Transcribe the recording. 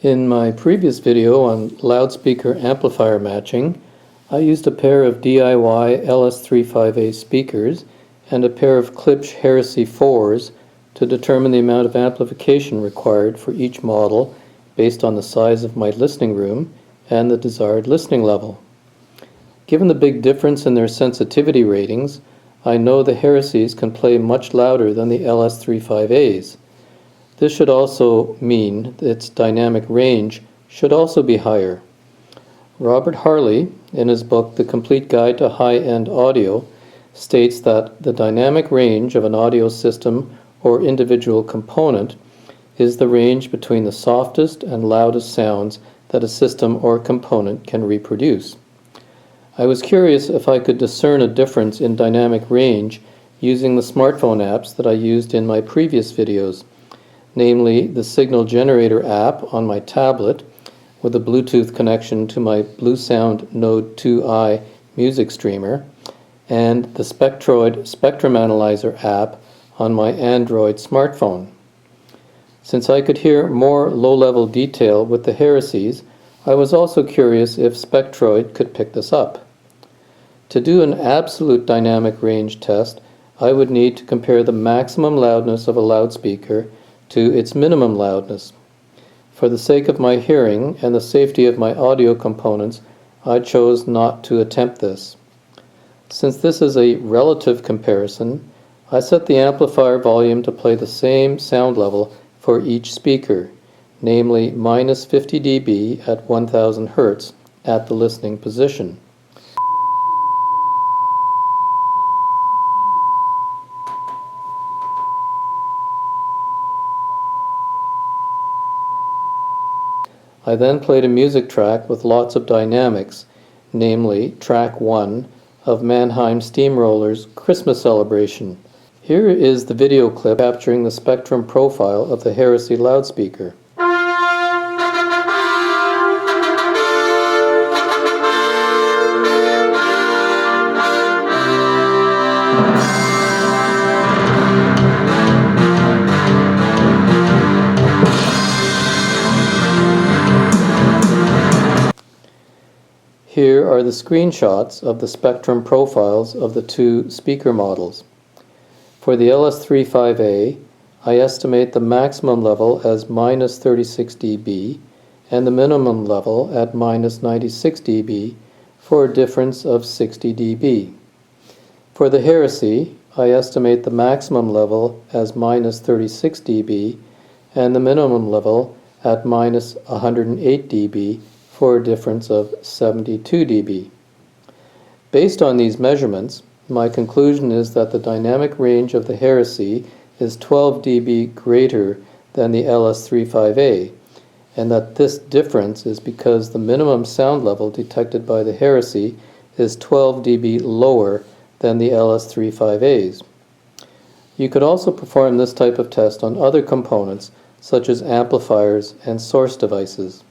In my previous video on loudspeaker amplifier matching, I used a pair of DIY LS35A speakers and a pair of Klipsch Heresy IVs to determine the amount of amplification required for each model based on the size of my listening room and the desired listening level. Given the big difference in their sensitivity ratings, I know the Heresies can play much louder than the LS35As. This should also mean that its dynamic range should also be higher. Robert Harley, in his book The Complete Guide to High-End Audio, states that the dynamic range of an audio system or individual component is the range between the softest and loudest sounds that a system or component can reproduce. I was curious if I could discern a difference in dynamic range using the smartphone apps that I used in my previous videos, namely the Signal Generator app on my tablet with a Bluetooth connection to my Bluesound Node 2i music streamer, and the Spectroid Spectrum Analyzer app on my Android smartphone. Since I could hear more low-level detail with the Heresies, I was also curious if Spectroid could pick this up. To do an absolute dynamic range test, I would need to compare the maximum loudness of a loudspeaker to its minimum loudness. For the sake of my hearing and the safety of my audio components, I chose not to attempt this. Since this is a relative comparison, I set the amplifier volume to play the same sound level for each speaker, namely minus 50 dB at 1000 Hz at the listening position. I then played a music track with lots of dynamics, namely track 1 of Mannheim Steamroller's Christmas Celebration. Here is the video clip capturing the spectrum profile of the Heresy loudspeaker. Here are the screenshots of the spectrum profiles of the two speaker models. For the LS35A, I estimate the maximum level as minus 36 dB and the minimum level at minus 96 dB for a difference of 60 dB. For the Heresy, I estimate the maximum level as minus 36 dB and the minimum level at minus 108 dB for a difference of 72 dB. Based on these measurements, my conclusion is that the dynamic range of the Heresy is 12 dB greater than the LS35A, and that this difference is because the minimum sound level detected by the Heresy is 12 dB lower than the LS35A's. You could also perform this type of test on other components, such as amplifiers and source devices.